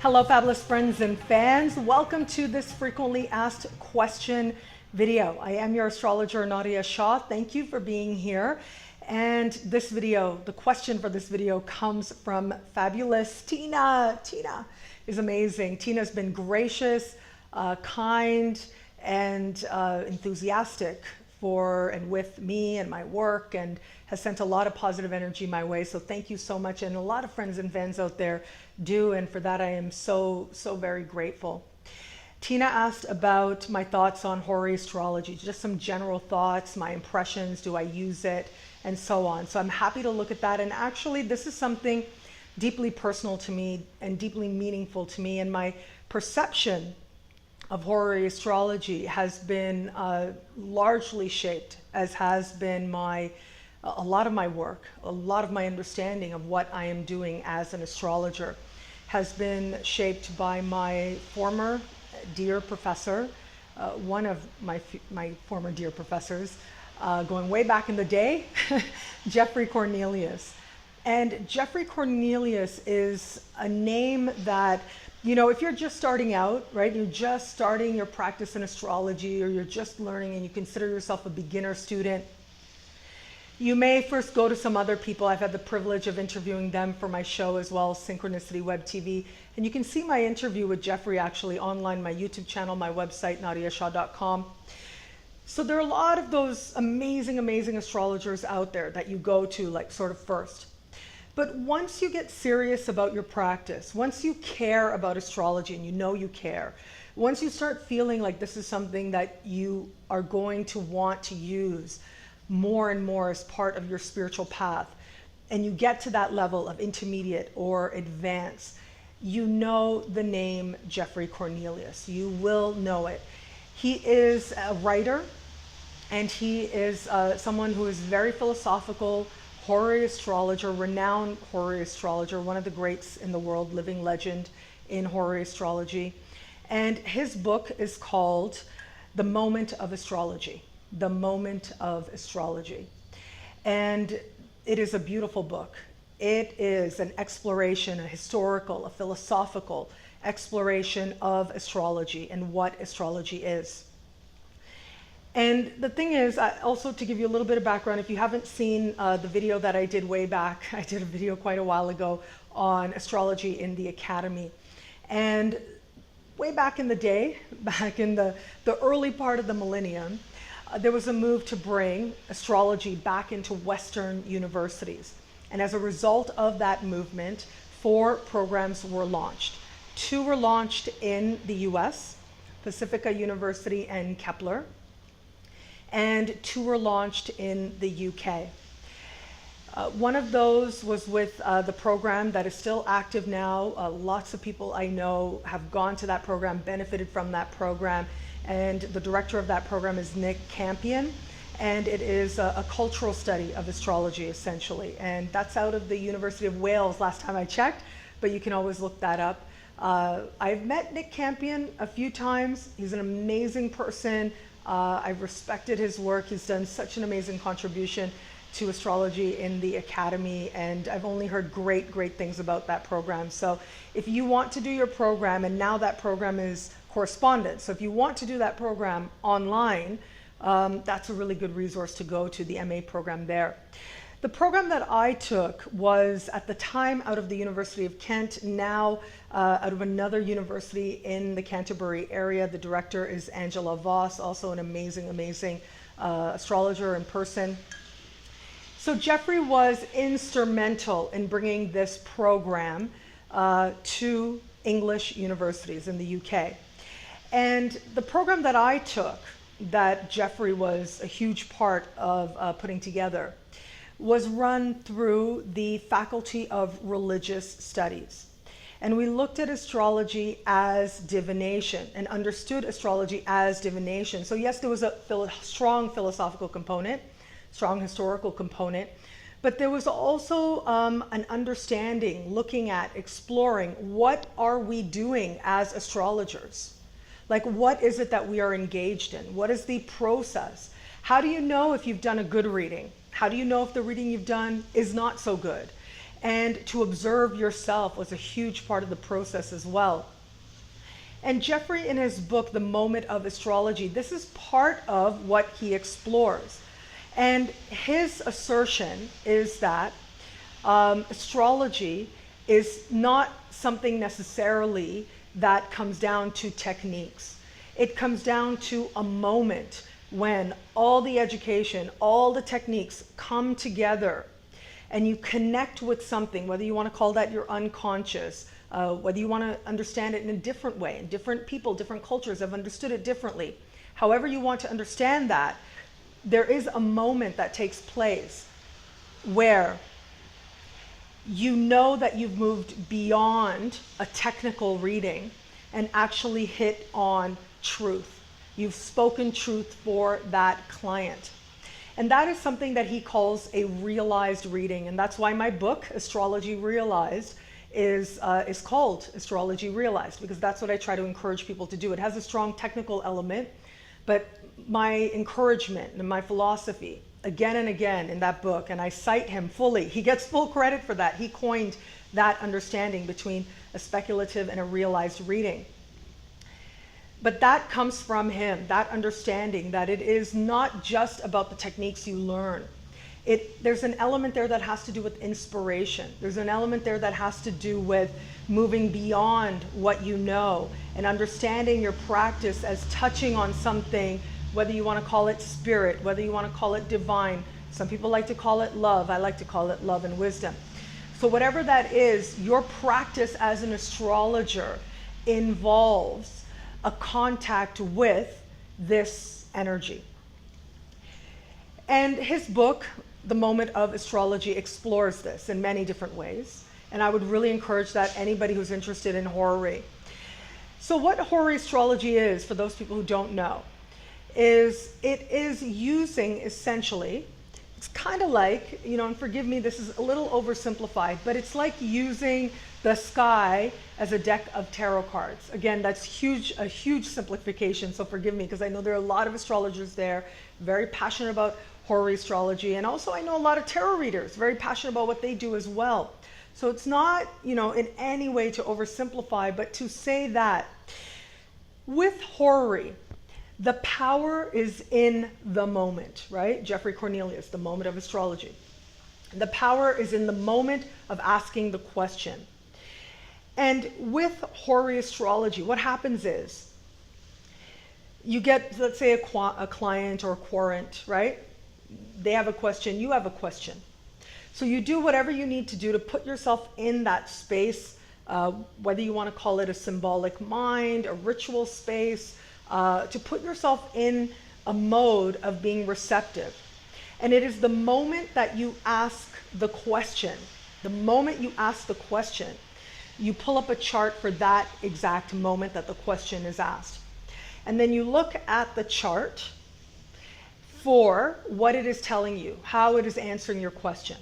Hello, fabulous friends and fans. Welcome to this frequently asked question video. I am your astrologer, Nadiya Shah. Thank you for being here. And this video, the question for this video comes from fabulous Tina. Tina is amazing. Tina's been gracious, kind, and enthusiastic for and with me and my work, and has sent a lot of positive energy my way. So thank you so much. And a lot of friends and fans out there do, and for that I am so very grateful. Tina asked about my thoughts on Horary Astrology, just some general thoughts, my impressions, do I use it, and so on. So I'm happy to look at that. And actually this is something deeply personal to me and deeply meaningful to me, and my perception of Horary Astrology has been largely shaped, as has been a lot of my work, a lot of my understanding of what I am doing as an astrologer has been shaped by my former dear professor, one of my former dear professors, going way back in the day, Jeffrey Cornelius. And Jeffrey Cornelius is a name that, you know, if you're just starting out, right, you're just starting your practice in astrology, or you're just learning and you consider yourself a beginner student, you may first go to some other people. I've had the privilege of interviewing them for my show as well, Synchronicity WebTV. And you can see my interview with Jeffrey actually online, my YouTube channel, my website, nadiyashah.com. So there are a lot of those amazing astrologers out there that you go to, like, sort of first. But once you get serious about your practice, once you care about astrology and you know you care, once you start feeling like this is something that you are going to want to use more and more as part of your spiritual path, and you get to that level of intermediate or advanced, you know the name Jeffrey Cornelius. You will know it. He is a writer, and he is someone who is very philosophical, Horary astrologer, renowned Horary astrologer, one of the greats in the world, living legend in Horary astrology. And his book is called The Moment of Astrology. The Moment of Astrology. And it is a beautiful book. It is an exploration, a historical, a philosophical exploration of astrology and what astrology is. And the thing is, also to give you a little bit of background, if you haven't seen the video that I did way back, I did a video quite a while ago on astrology in the academy. And way back in the day, back in the early part of the millennium, there was a move to bring astrology back into Western universities. And as a result of that movement, 4 programs were launched. 2 were launched in the US, Pacifica University and Kepler, and 2 were launched in the UK. One of those was with the program that is still active now. Lots of people I know have gone to that program, benefited from that program, and the director of that program is Nick Campion, and it is a cultural study of astrology, essentially. And that's out of the University of Wales last time I checked, but you can always look that up. I've met Nick Campion a few times. He's an amazing person. I've respected his work. He's done such an amazing contribution to astrology in the academy, and I've only heard great things about that program. So if you want to do your program, and now that program is correspondence, so if you want to do that program online, that's a really good resource to go to, the MA program there. The program that I took was at the time out of the University of Kent, now out of another university in the Canterbury area. The director is Angela Voss, also an amazing astrologer in person. So Jeffrey was instrumental in bringing this program to English universities in the UK. And the program that I took, that Jeffrey was a huge part of putting together, was run through the Faculty of Religious Studies. And we looked at astrology as divination and understood astrology as divination. So yes, there was a strong philosophical component, strong historical component, but there was also an understanding, looking at, exploring, what are we doing as astrologers? Like, what is it that we are engaged in? What is the process? How do you know if you've done a good reading? How do you know if the reading you've done is not so good? and to observe yourself was a huge part of the process as well. And Jeffrey, in his book, The Moment of Astrology, this is part of what he explores. And his assertion is that astrology is not something necessarily that comes down to techniques. It comes down to a moment when all the education, all the techniques come together and you connect with something, whether you want to call that your unconscious, whether you want to understand it in a different way, and different people, different cultures have understood it differently. However you want to understand that, there is a moment that takes place where you know that you've moved beyond a technical reading and actually hit on truth. You've spoken truth for that client. And that is something that he calls a realized reading. And that's why my book, Astrology Realized, is called Astrology Realized, because that's what I try to encourage people to do. It has a strong technical element, but my encouragement and my philosophy, again and again in that book, and I cite him fully, he gets full credit for that. He coined that understanding between a speculative and a realized reading. But that comes from him, that understanding that it is not just about the techniques you learn. There's an element there that has to do with inspiration. There's an element there that has to do with moving beyond what you know and understanding your practice as touching on something, whether you want to call it spirit, whether you want to call it divine. Some people like to call it love. I like to call it love and wisdom. So whatever that is, your practice as an astrologer involves a contact with this energy. And his book, The Moment of Astrology, explores this in many different ways. And I would really encourage that anybody who's interested in horary. So what Horary Astrology is, for those people who don't know, is it is using essentially, it's kind of like, you know, and forgive me, this is a little oversimplified, but it's like using the sky as a deck of tarot cards. Again, that's a huge simplification, so forgive me, because I know there are a lot of astrologers there, very passionate about horary astrology, and also I know a lot of tarot readers, very passionate about what they do as well. So it's not, you know, in any way to oversimplify, but to say that with horary, the power is in the moment, right? Jeffrey Cornelius, The Moment of Astrology. The power is in the moment of asking the question. And with horary astrology, what happens is you get, let's say, a client or a querent, right? They have a question, you have a question. So you do whatever you need to do to put yourself in that space, whether you want to call it a symbolic mind, a ritual space, to put yourself in a mode of being receptive. And it is the moment that you ask the question, the moment you ask the question, you pull up a chart for that exact moment that the question is asked. And then you look at the chart for what it is telling you, how it is answering your question.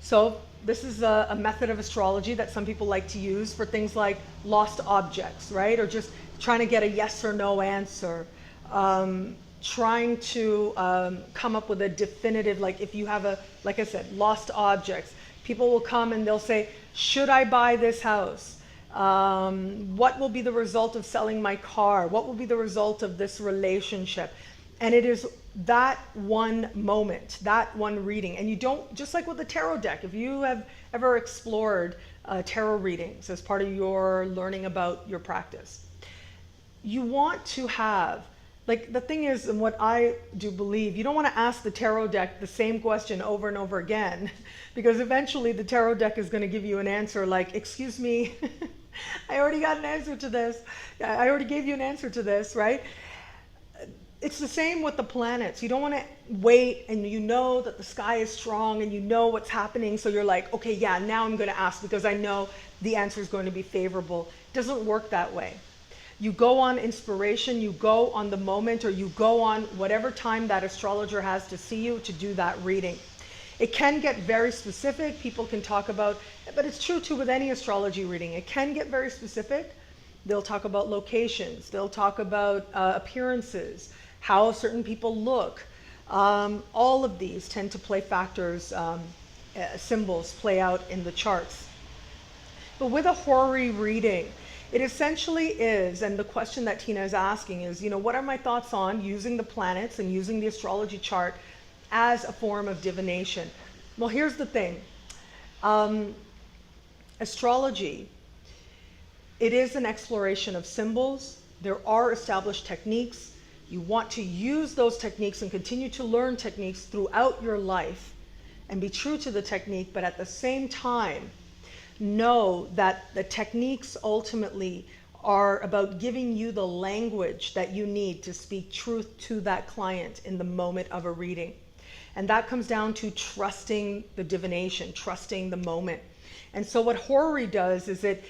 So this is a method of astrology that some people like to use for things like lost objects, right? Or just trying to get a yes or no answer. Trying to come up with a definitive, like if you have like I said, lost objects. People will come and they'll say, should I buy this house? What will be the result of selling my car? What will be the result of this relationship? And it is that one moment, that one reading. And you don't, just like with the tarot deck, if you have ever explored tarot readings as part of your learning about your practice, you want to have, like the thing is, and what I do believe, you don't want to ask the tarot deck the same question over and over again, because eventually the tarot deck is going to give you an answer like, excuse me, I already got an answer to this. I already gave you an answer to this, right? It's the same with the planets. You don't want to wait and you know that the sky is strong and you know what's happening. So you're like, okay, yeah, now I'm going to ask because I know the answer is going to be favorable. It doesn't work that way. You go on inspiration, you go on the moment, or you go on whatever time that astrologer has to see you to do that reading. It can get very specific. People can talk about, but it's true too with any astrology reading. It can get very specific. They'll talk about locations. They'll talk about appearances, how certain people look. All of these tend to play factors symbols play out in the charts. But with a horary reading, it essentially is, and the question that Tina is asking is, what are my thoughts on using the planets and using the astrology chart as a form of divination? Well, here's the thing. Astrology, it is an exploration of symbols. There are established techniques. You want to use those techniques and continue to learn techniques throughout your life and be true to the technique, but at the same time, know that the techniques ultimately are about giving you the language that you need to speak truth to that client in the moment of a reading. And that comes down to trusting the divination, trusting the moment. And so what horary does is it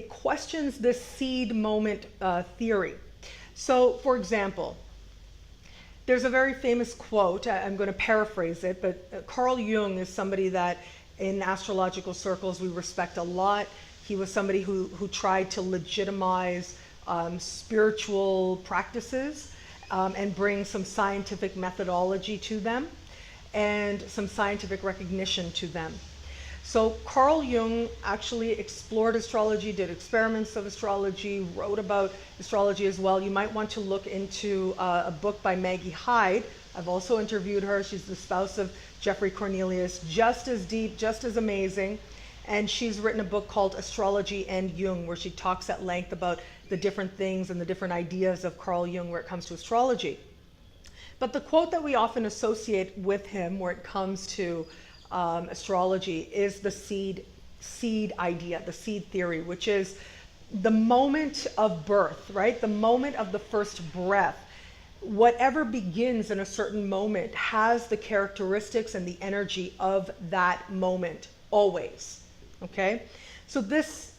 questions this seed moment theory. So for example, there's a very famous quote, I'm going to paraphrase it, but Carl Jung is somebody that in astrological circles we respect a lot. He was somebody who tried to legitimize spiritual practices and bring some scientific methodology to them and some scientific recognition to them. So Carl Jung actually explored astrology, did experiments of astrology, wrote about astrology as well. You might want to look into a book by Maggie Hyde. I've also interviewed her. She's the spouse of Jeffrey Cornelius, just as deep, just as amazing. And she's written a book called Astrology and Jung, where she talks at length about the different things and the different ideas of Carl Jung where it comes to astrology. But the quote that we often associate with him where it comes to astrology is the seed idea, the seed theory, which is the moment of birth, right? The moment of the first breath. Whatever begins in a certain moment has the characteristics and the energy of that moment, always, okay? So this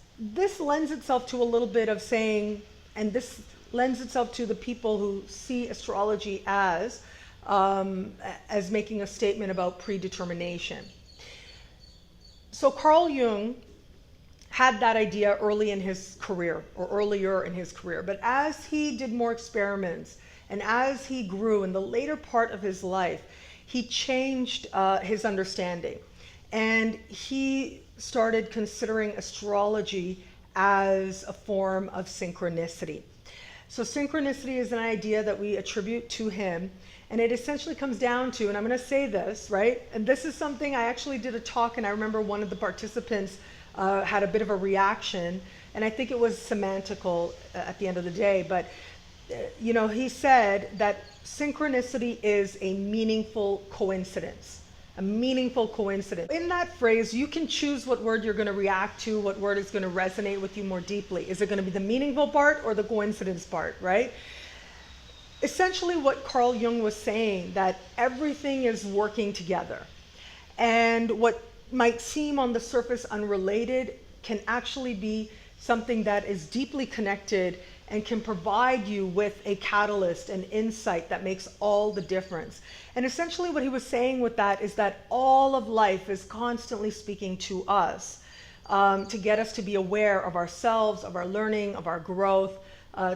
lends itself to a little bit of saying, and this lends itself to the people who see astrology as making a statement about predetermination. So Carl Jung had that idea early in his career, or earlier in his career, but as he did more experiments, and as he grew in the later part of his life, he changed his understanding. And he started considering astrology as a form of synchronicity. So synchronicity is an idea that we attribute to him. And it essentially comes down to, and I'm going to say this, right? And this is something I actually did a talk, and I remember one of the participants had a bit of a reaction. And I think it was semantical at the end of the day. But he said that synchronicity is a meaningful coincidence, a meaningful coincidence. In that phrase, you can choose what word you're going to react to, what word is going to resonate with you more deeply. Is it going to be the meaningful part or the coincidence part, right? Essentially what Carl Jung was saying, that everything is working together. And what might seem on the surface unrelated can actually be something that is deeply connected and can provide you with a catalyst, an insight that makes all the difference. And essentially what he was saying with that is that all of life is constantly speaking to us to get us to be aware of ourselves, of our learning, of our growth,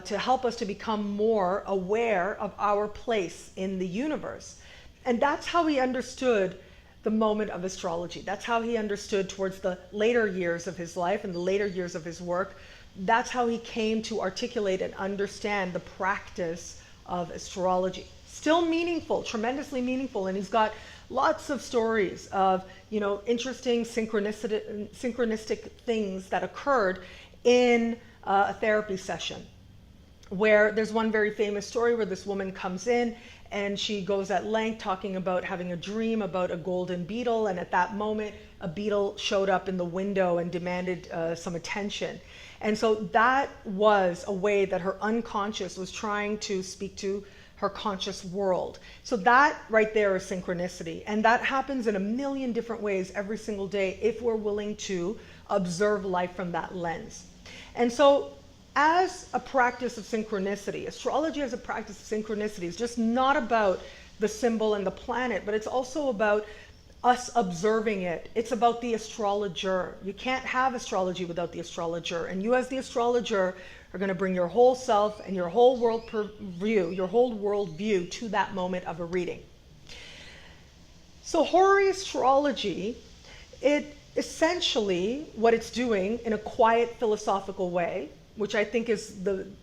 to help us to become more aware of our place in the universe. And that's how he understood the moment of astrology. That's how he understood towards the later years of his life and the later years of his work. That's how he came to articulate and understand the practice of astrology. Still meaningful, tremendously meaningful, and he's got lots of stories of interesting synchronistic things that occurred in a therapy session. Where there's one very famous story where this woman comes in and she goes at length talking about having a dream about a golden beetle, and at that moment a beetle showed up in the window and demanded some attention. And so that was a way that her unconscious was trying to speak to her conscious world. So that right there is synchronicity. And that happens in a million different ways every single day if we're willing to observe life from that lens. And so as a practice of synchronicity, astrology as a practice of synchronicity is just not about the symbol and the planet, but it's also about us observing it. It's about the astrologer. You can't have astrology without the astrologer. And you as the astrologer are going to bring your whole self and your whole world view to that moment of a reading. So Horary Astrology It essentially, what it's doing in a quiet philosophical way, which I think is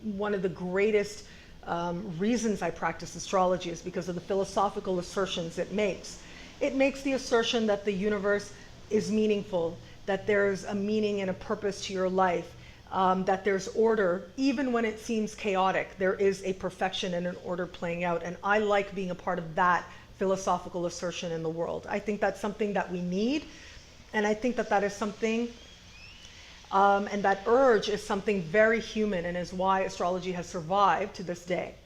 one of the greatest reasons I practice astrology, is because of the philosophical assertions it makes. It makes the assertion that the universe is meaningful, that there's a meaning and a purpose to your life, that there's order. Even when it seems chaotic, there is a perfection and an order playing out. And I like being a part of that philosophical assertion in the world. I think that's something that we need. And I think that that is something, and that urge is something very human, and is why astrology has survived to this day.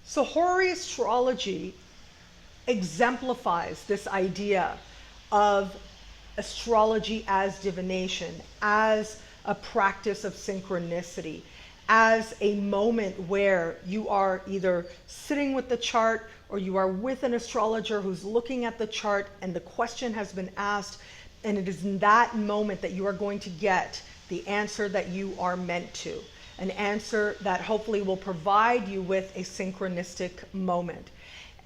So Horary Astrology exemplifies this idea of astrology as divination, as a practice of synchronicity, as a moment where you are either sitting with the chart or you are with an astrologer who's looking at the chart and the question has been asked, and it is in that moment that you are going to get the answer that you are meant to, an answer that hopefully will provide you with a synchronistic moment.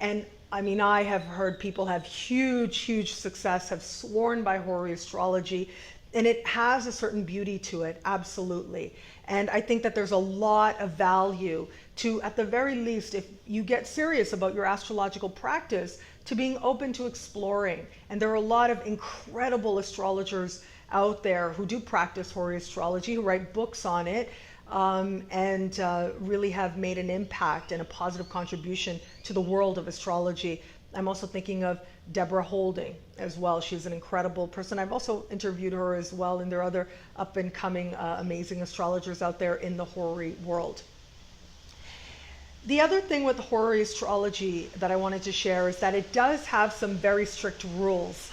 And I mean, I have heard people have huge success, have sworn by Horary Astrology, and it has a certain beauty to it, absolutely. And I think that there's a lot of value to, at the very least, if you get serious about your astrological practice, to being open to exploring. And there are a lot of incredible astrologers out there who do practice Horary Astrology, who write books on it, and really have made an impact and a positive contribution to the world of astrology. I'm also thinking of Deborah Holding as well. She's an incredible person. I've also interviewed her as well, and there are other up and coming amazing astrologers out there in the Horary world. The other thing with Horary Astrology that I wanted to share is that it does have some very strict rules.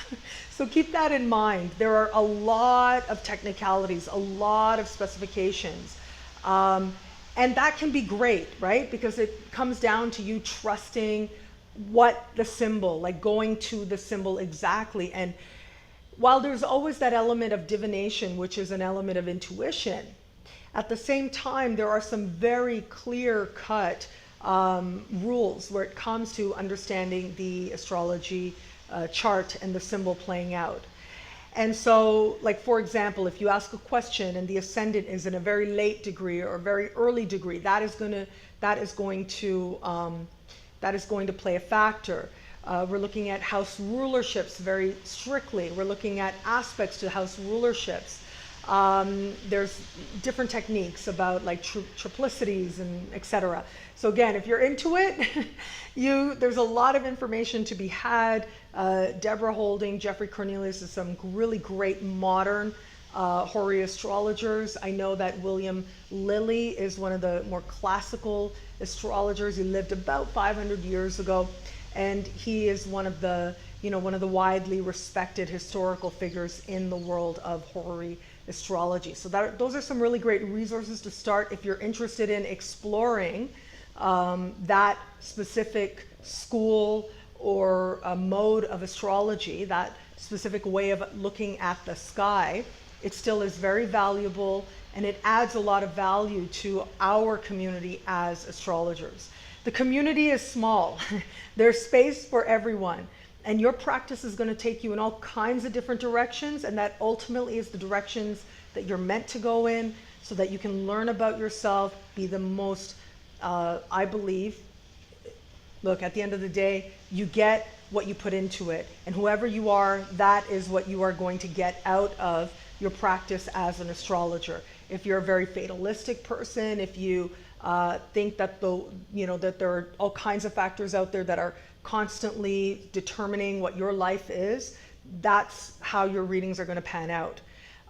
So keep that in mind. There are a lot of technicalities, a lot of specifications. And that can be great, right? Because it comes down to you trusting what the symbol, like going to the symbol exactly. And while there's always that element of divination, which is an element of intuition, at the same time, there are some very clear-cut rules where it comes to understanding the astrology chart and the symbol playing out. And so, like, for example, if you ask a question and the ascendant is in a very late degree or a very early degree, that is going to play a factor. We're looking at house rulerships very strictly. We're looking at aspects to house rulerships. There's different techniques about like triplicities and etc. So again, if you're into it, there's a lot of information to be had. Deborah Holding, Jeffrey Cornelius is some really great modern Horary astrologers. I know that William Lilly is one of the more classical astrologers. He lived about 500 years ago, and he is one of the widely respected historical figures in the world of Horary astrology. So those are some really great resources to start if you're interested in exploring that specific school or a mode of astrology, that specific way of looking at the sky. It still is very valuable, and it adds a lot of value to our community as astrologers. The community is small. There's space for everyone. And your practice is going to take you in all kinds of different directions, and that ultimately is the directions that you're meant to go in, so that you can learn about yourself, be the most, I believe, look, at the end of the day, you get what you put into it. And whoever you are, that is what you are going to get out of your practice as an astrologer. If you're a very fatalistic person, if you think that that there are all kinds of factors out there that are constantly determining what your life is, that's how your readings are going to pan out.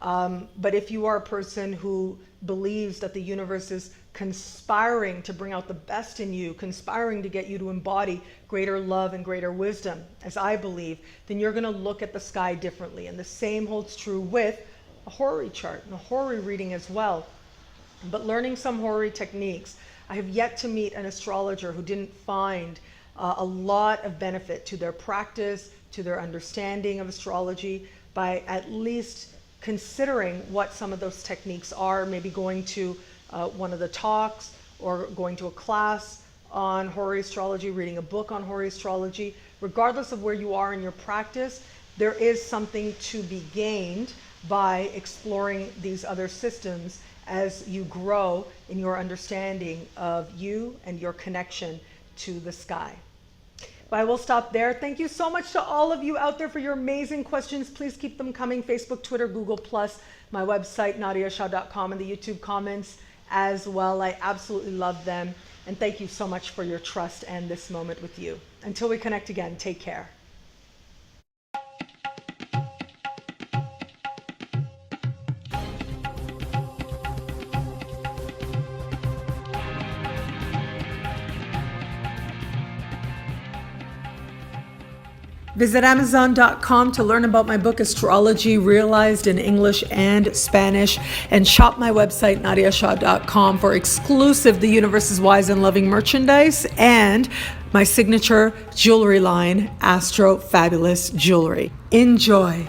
But if you are a person who believes that the universe is conspiring to bring out the best in you, conspiring to get you to embody greater love and greater wisdom, as I believe, then you're going to look at the sky differently. And the same holds true with a Horary chart and a Horary reading as well. But learning some Horary techniques, I have yet to meet an astrologer who didn't find a lot of benefit to their practice, to their understanding of astrology, by at least considering what some of those techniques are, maybe going to one of the talks or going to a class on Horary astrology, reading a book on Horary astrology. Regardless of where you are in your practice, there is something to be gained by exploring these other systems as you grow in your understanding of you and your connection to the sky. But I will stop there. Thank you so much to all of you out there for your amazing questions. Please keep them coming. Facebook, Twitter, Google+, my website, nadiyashah.com, and the YouTube comments as well. I absolutely love them. And thank you so much for your trust and this moment with you. Until we connect again, take care. Visit Amazon.com to learn about my book, Astrology, realized in English and Spanish, and shop my website, nadiyashah.com, for exclusive The Universe is Wise and Loving merchandise and my signature jewelry line, Astro Fabulous Jewelry. Enjoy.